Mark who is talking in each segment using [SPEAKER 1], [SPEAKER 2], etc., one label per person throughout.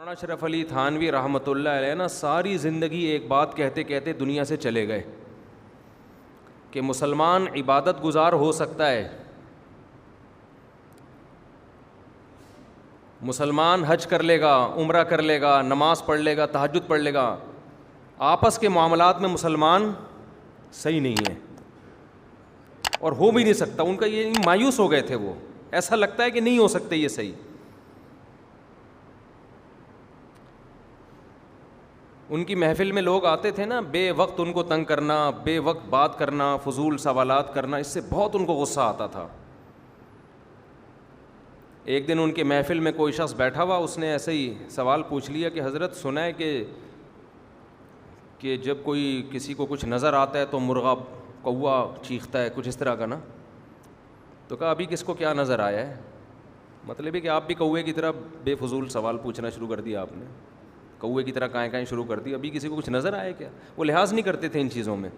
[SPEAKER 1] مولانا اشرف علی تھانوی رحمۃ اللہ علیہ نا ساری زندگی ایک بات کہتے کہتے دنیا سے چلے گئے کہ مسلمان عبادت گزار ہو سکتا ہے، مسلمان حج کر لے گا، عمرہ کر لے گا، نماز پڑھ لے گا، تہجد پڑھ لے گا، آپس کے معاملات میں مسلمان صحیح نہیں ہے اور ہو بھی نہیں سکتا. ان کا یہ مایوس ہو گئے تھے، وہ ایسا لگتا ہے کہ نہیں ہو سکتے یہ صحیح. ان کی محفل میں لوگ آتے تھے نا، بے وقت ان کو تنگ کرنا، بے وقت بات کرنا، فضول سوالات کرنا، اس سے بہت ان کو غصہ آتا تھا. ایک دن ان کے محفل میں کوئی شخص بیٹھا ہوا، اس نے ایسے ہی سوال پوچھ لیا کہ حضرت سنا ہے کہ جب کوئی کسی کو کچھ نظر آتا ہے تو مرغا کوا چیختا ہے، کچھ اس طرح کا نا. تو کہا ابھی کس کو کیا نظر آیا ہے؟ مطلب ہے کہ آپ بھی کوے کی طرح بے فضول سوال پوچھنا شروع کر دیا، آپ نے کوے کی طرح کائیں کائیں شروع کر دی. ابھی کسی کو کچھ نظر آیا کیا؟ وہ لحاظ نہیں کرتے تھے ان چیزوں میں.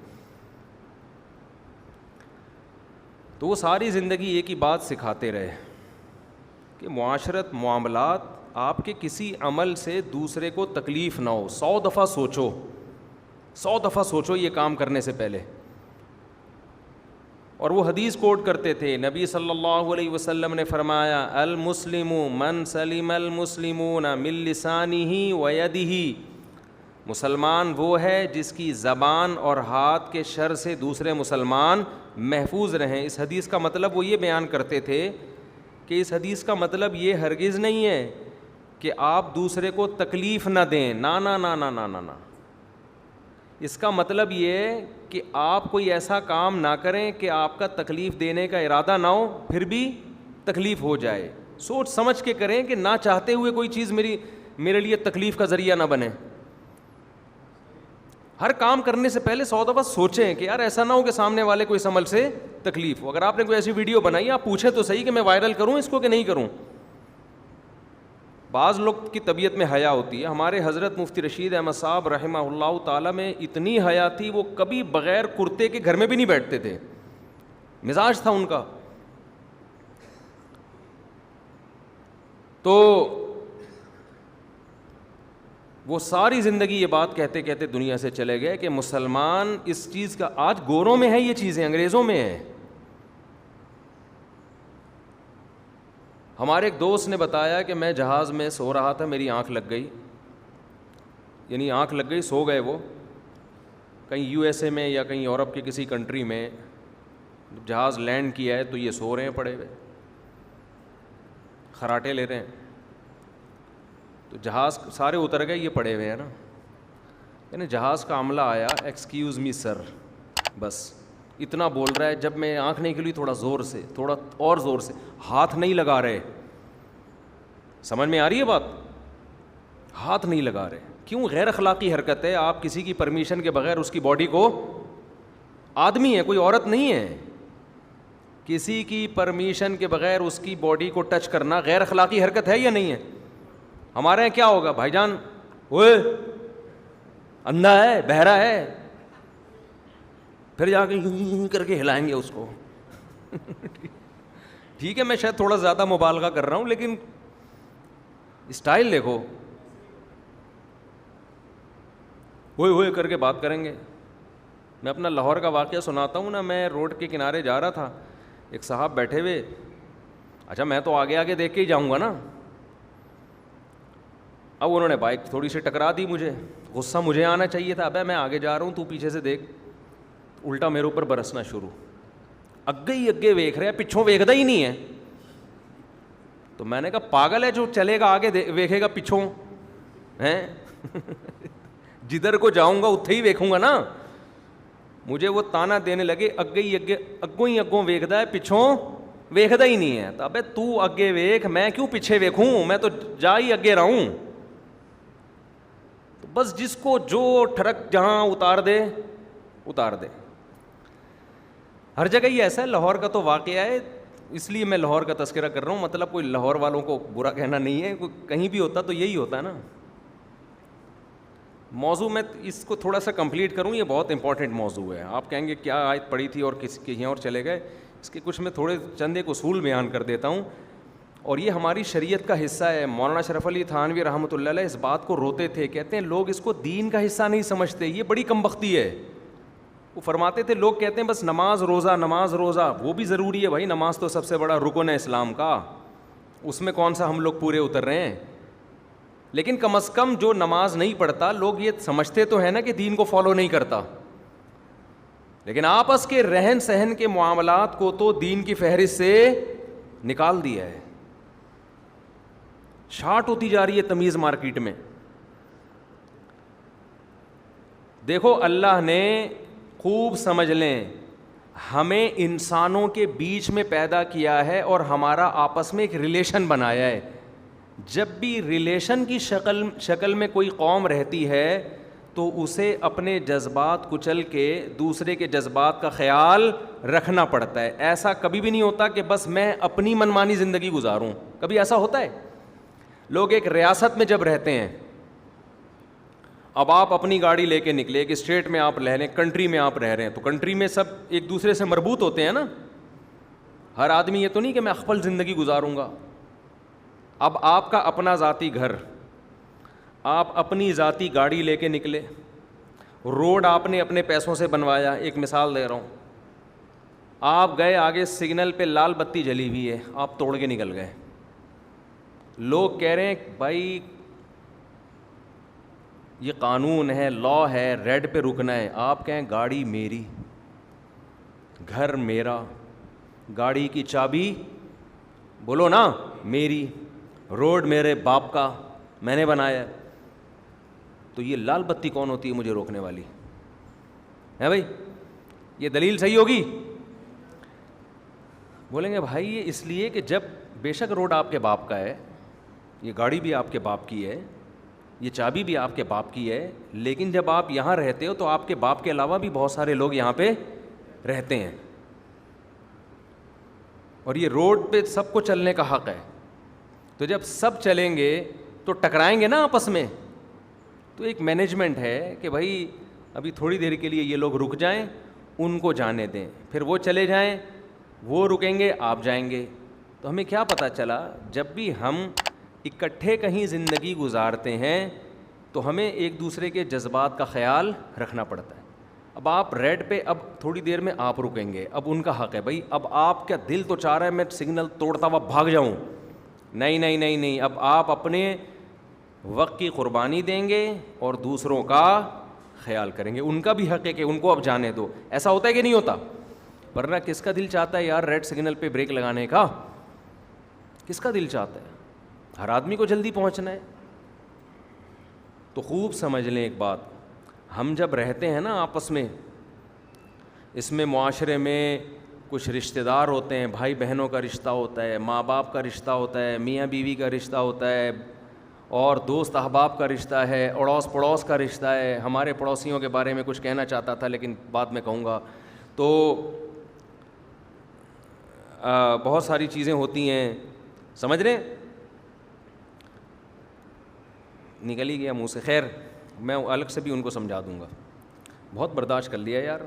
[SPEAKER 1] تو وہ ساری زندگی ایک ہی بات سکھاتے رہے کہ معاشرت، معاملات، آپ کے کسی عمل سے دوسرے کو تکلیف نہ ہو. 100 دفعہ سوچو، 100 دفعہ سوچو یہ کام کرنے سے پہلے. اور وہ حدیث کوٹ کرتے تھے، نبی صلی اللہ علیہ وسلم نے فرمایا المسلم من سلم المسلمون من لسانہ و یدہ. مسلمان وہ ہے جس کی زبان اور ہاتھ کے شر سے دوسرے مسلمان محفوظ رہیں. اس حدیث کا مطلب وہ یہ بیان کرتے تھے کہ اس حدیث کا مطلب یہ ہرگز نہیں ہے کہ آپ دوسرے کو تکلیف نہ دیں، نا نا نا نا نا نا نا. اس کا مطلب یہ کہ آپ کوئی ایسا کام نہ کریں کہ آپ کا تکلیف دینے کا ارادہ نہ ہو، پھر بھی تکلیف ہو جائے. سوچ سمجھ کے کریں کہ نہ چاہتے ہوئے کوئی چیز میرے لیے تکلیف کا ذریعہ نہ بنے. ہر کام کرنے سے پہلے 100 دفعہ سوچیں کہ یار ایسا نہ ہو کہ سامنے والے کو اس عمل سے تکلیف ہو. اگر آپ نے کوئی ایسی ویڈیو بنائی، آپ پوچھیں تو صحیح کہ میں وائرل کروں اس کو کہ نہیں کروں. بعض لوگ کی طبیعت میں حیا ہوتی ہے. ہمارے حضرت مفتی رشید احمد صاحب رحمہ اللہ تعالیٰ میں اتنی حیا تھی، وہ کبھی بغیر کرتے کے گھر میں بھی نہیں بیٹھتے تھے. مزاج تھا ان کا. تو وہ ساری زندگی یہ بات کہتے کہتے دنیا سے چلے گئے کہ مسلمان اس چیز کا، آج گوروں میں ہے یہ چیزیں، انگریزوں میں ہے. ہمارے ایک دوست نے بتایا کہ میں جہاز میں سو رہا تھا، میری آنکھ لگ گئی، یعنی آنکھ لگ گئی، سو گئے وہ کہیں USA میں یا کہیں یورپ کے کسی کنٹری میں. جہاز لینڈ کیا ہے تو یہ سو رہے ہیں پڑے ہوئے، خراٹے لے رہے ہیں. تو جہاز سارے اتر گئے، یہ پڑے ہوئے ہیں نا. یعنی جہاز کا عملہ آیا، ایکسکیوز می سر، بس اتنا بول رہا ہے. جب میں آنکھ نہیں کھلی تھوڑا زور سے، تھوڑا اور زور سے، ہاتھ نہیں لگا رہے. سمجھ میں آ رہی ہے بات؟ ہاتھ نہیں لگا رہے. کیوں؟ غیر اخلاقی حرکت ہے. آپ کسی کی پرمیشن کے بغیر اس کی باڈی کو، آدمی ہے کوئی عورت نہیں ہے، کسی کی پرمیشن کے بغیر اس کی باڈی کو ٹچ کرنا غیر اخلاقی حرکت ہے یا نہیں ہے؟ ہمارے یہاں کیا ہوگا؟ بھائی جان اوئے اندھا ہے، بہرا ہے، پھر جا کے کر کے ہلائیں گے اس کو. ٹھیک ہے میں شاید تھوڑا زیادہ مبالغہ کر رہا ہوں، لیکن اسٹائل دیکھو. ہوئے ہوئے کر کے بات کریں گے. میں اپنا لاہور کا واقعہ سناتا ہوں نا. میں روڈ کے کنارے جا رہا تھا، ایک صاحب بیٹھے ہوئے. اچھا میں تو آگے آگے دیکھ کے ہی جاؤں گا نا. اب انہوں نے بائک تھوڑی سی ٹکرا دی مجھے. غصہ مجھے آنا چاہیے تھا، ابے میں آگے جا رہا ہوں تو پیچھے سے دیکھ. الٹا میرے اوپر برسنا شروع. اگے ہی اگے ویکھ رہے ہیں، پچھوں ویکھدا ہی نہیں ہے. تو میں نے کہا پاگل ہے جو چلے گا آگے ویکھے گا پچھوں ہیں. جدھر کو جاؤں گا اتھے ہی ویکھوں گا نا. مجھے وہ تانا دینے لگے، اگے ہی اگے، اگوں ہی اگوں ویکھدا ہے، پچھوں ویکھدا ہی نہیں ہے. تو ابے تو اگے ویکھ، میں کیوں پیچھے ویکھوں، میں تو جا ہی اگے رہوں. تو بس جس کو جو ٹھڑک جہاں اتار دے اتار دے. ہر جگہ یہ ایسا ہے. لاہور کا تو واقعہ ہے، اس لیے میں لاہور کا تذکرہ کر رہا ہوں. مطلب کوئی لاہور والوں کو برا کہنا نہیں ہے، کہیں بھی ہوتا تو یہی ہوتا ہے نا. موضوع میں اس کو تھوڑا سا کمپلیٹ کروں، یہ بہت امپورٹنٹ موضوع ہے. آپ کہیں گے کیا آیت پڑھی تھی اور کہیں اور چلے گئے. اس کے کچھ میں تھوڑے چند ایک اصول بیان کر دیتا ہوں اور یہ ہماری شریعت کا حصہ ہے. مولانا اشرف علی تھانوی رحمۃ اللہ علیہ اس بات کو روتے تھے, کہتے ہیں لوگ اس کو دین کا حصہ نہیں سمجھتے, یہ بڑی کم بختی ہے. وہ فرماتے تھے لوگ کہتے ہیں بس نماز روزہ, وہ بھی ضروری ہے بھائی, نماز تو سب سے بڑا رکن ہے اسلام کا, اس میں کون سا ہم لوگ پورے اتر رہے ہیں. لیکن کم از کم جو نماز نہیں پڑھتا, لوگ یہ سمجھتے تو ہے نا کہ دین کو فالو نہیں کرتا, لیکن آپس کے رہن سہن کے معاملات کو تو دین کی فہرست سے نکال دیا ہے. شارٹ ہوتی جا رہی ہے تمیز مارکیٹ میں. دیکھو اللہ نے خوب سمجھ لیں, ہمیں انسانوں کے بیچ میں پیدا کیا ہے اور ہمارا آپس میں ایک ریلیشن بنایا ہے. جب بھی ریلیشن کی شکل میں کوئی قوم رہتی ہے تو اسے اپنے جذبات کچل کے دوسرے کے جذبات کا خیال رکھنا پڑتا ہے. ایسا کبھی بھی نہیں ہوتا کہ بس میں اپنی منمانی زندگی گزاروں. کبھی ایسا ہوتا ہے؟ لوگ ایک ریاست میں جب رہتے ہیں, اب آپ اپنی گاڑی لے کے نکلے, ایک اسٹیٹ میں آپ رہ رہے ہیں, کنٹری میں آپ رہ رہے ہیں, تو کنٹری میں سب ایک دوسرے سے مربوط ہوتے ہیں نا. ہر آدمی یہ تو نہیں کہ میں اخپل زندگی گزاروں گا. اب آپ کا اپنا ذاتی گھر, آپ اپنی ذاتی گاڑی لے کے نکلے, روڈ آپ نے اپنے پیسوں سے بنوایا. ایک مثال دے رہا ہوں, آپ گئے آگے سگنل پہ لال بتی جلی ہوئی ہے, آپ توڑ کے نکل گئے. لوگ کہہ رہے ہیں بھائی یہ قانون ہے, لا ہے, ریڈ پہ رکنا ہے. آپ کہیں گاڑی میری, گھر میرا, گاڑی کی چابی بولو نا میری, روڈ میرے باپ کا, میں نے بنایا. تو یہ لال بتی کون ہوتی ہے مجھے روکنے والی ہے بھائی؟ یہ دلیل صحیح ہوگی؟ بولیں گے بھائی یہ اس لیے کہ جب بے شک روڈ آپ کے باپ کا ہے, یہ گاڑی بھی آپ کے باپ کی ہے, یہ چابی بھی آپ کے باپ کی ہے, لیکن جب آپ یہاں رہتے ہو تو آپ کے باپ کے علاوہ بھی بہت سارے لوگ یہاں پہ رہتے ہیں, اور یہ روڈ پہ سب کو چلنے کا حق ہے. تو جب سب چلیں گے تو ٹکرائیں گے نا آپس میں. تو ایک مینجمنٹ ہے کہ بھائی ابھی تھوڑی دیر کے لیے یہ لوگ رک جائیں, ان کو جانے دیں, پھر وہ چلے جائیں, وہ رکیں گے, آپ جائیں گے. تو ہمیں کیا پتہ چلا, جب بھی ہم اکٹھے کہیں زندگی گزارتے ہیں تو ہمیں ایک دوسرے کے جذبات کا خیال رکھنا پڑتا ہے. اب آپ ریڈ پہ, اب تھوڑی دیر میں آپ رکیں گے, اب ان کا حق ہے بھائی. اب آپ کا دل تو چاہ رہا ہے میں سگنل توڑتا ہوا بھاگ جاؤں, نہیں نہیں نہیں نہیں, اب آپ اپنے وقت کی قربانی دیں گے اور دوسروں کا خیال کریں گے. ان کا بھی حق ہے کہ ان کو اب جانے دو. ایسا ہوتا ہے کہ نہیں ہوتا؟ ورنہ کس کا دل چاہتا ہے یار ریڈ سگنل پہ بریک لگانے کا؟ کس کا دل چاہتا ہے؟ ہر آدمی کو جلدی پہنچنا ہے. تو خوب سمجھ لیں ایک بات, ہم جب رہتے ہیں نا آپس میں, اس میں معاشرے میں کچھ رشتہ دار ہوتے ہیں, بھائی بہنوں کا رشتہ ہوتا ہے, ماں باپ کا رشتہ ہوتا ہے, میاں بیوی کا رشتہ ہوتا ہے, اور دوست احباب کا رشتہ ہے, اڑوس پڑوس کا رشتہ ہے. ہمارے پڑوسیوں کے بارے میں کچھ کہنا چاہتا تھا لیکن بعد میں کہوں گا. تو بہت ساری چیزیں ہوتی ہیں, سمجھ رہے ہیں؟ نکل ہی گیا منہ سے, خیر میں الگ سے بھی ان کو سمجھا دوں گا, بہت برداشت کر لیا یار.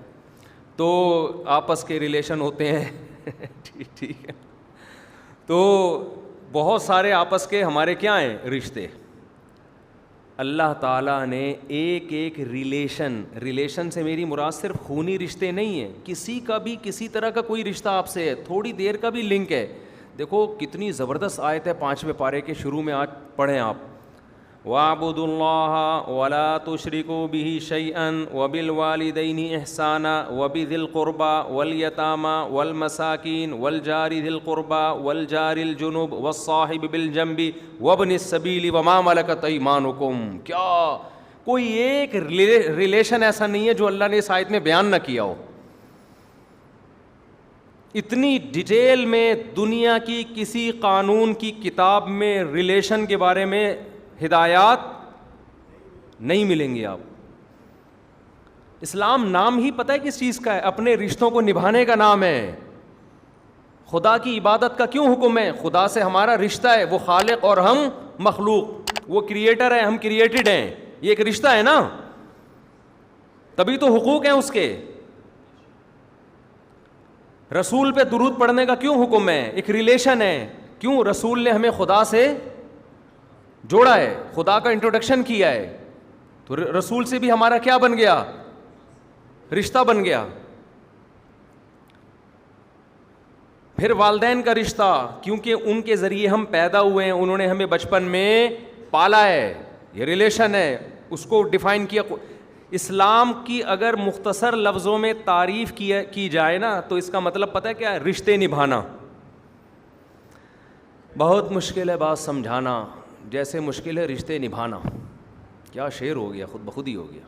[SPEAKER 1] تو آپس کے ریلیشن ہوتے ہیں ٹھیک ہے, تو بہت سارے آپس کے ہمارے کیا ہیں رشتے. اللہ تعالیٰ نے ایک ایک ریلیشن سے میری مراد صرف خونی رشتے نہیں ہیں, کسی کا بھی کسی طرح کا کوئی رشتہ آپ سے ہے, تھوڑی دیر کا بھی لنک ہے. دیکھو کتنی زبردست آیت ہے 5ویں پارے کے شروع میں, آج پڑھیں آپ, وَاعْبُدُوا اللَّهَ وَلَا تُشْرِكُوا بِهِ شَيْئًا وَبِالْوَالِدَيْنِ إِحْسَانًا وَبِذِي الْقُرْبَى وَالْيَتَامَى وَالْمَسَاكِينِ وَالْجَارِ ذِي الْقُرْبَى وَالْجَارِ الْجُنُبِ وَالصَّاحِبِ بِالْجَنبِ وَابْنِ السَّبِيلِ وَمَا مَلَكَتْ أَيْمَانُكُمْ. کیا کوئی ایک ریلیشن ایسا نہیں ہے جو اللہ نے اس آیت میں بیان نہ کیا ہو. اتنی ڈیٹیل میں دنیا کی کسی قانون کی کتاب میں ریلیشن کے بارے میں ہدایات نہیں ملیں گی آپ. اسلام نام ہی پتہ ہے کس چیز کا ہے؟ اپنے رشتوں کو نبھانے کا نام ہے. خدا کی عبادت کا کیوں حکم ہے؟ خدا سے ہمارا رشتہ ہے, وہ خالق اور ہم مخلوق, وہ کریٹر ہے ہم کریٹڈ ہیں, یہ ایک رشتہ ہے نا, تبھی تو حقوق ہیں اس کے. رسول پہ درود پڑھنے کا کیوں حکم ہے؟ ایک ریلیشن ہے. کیوں؟ رسول نے ہمیں خدا سے جوڑا ہے, خدا کا انٹروڈکشن کیا ہے, تو رسول سے بھی ہمارا کیا بن گیا؟ رشتہ بن گیا. پھر والدین کا رشتہ, کیونکہ ان کے ذریعے ہم پیدا ہوئے ہیں, انہوں نے ہمیں بچپن میں پالا ہے, یہ ریلیشن ہے, اس کو ڈیفائن کیا. اسلام کی اگر مختصر لفظوں میں تعریف کی جائے نا تو اس کا مطلب پتہ ہے کیا ہے؟ رشتے نبھانا. بہت مشکل ہے بات سمجھانا, جیسے مشکل ہے رشتے نبھانا. کیا شعر ہو گیا, خود بخود ہی ہو گیا.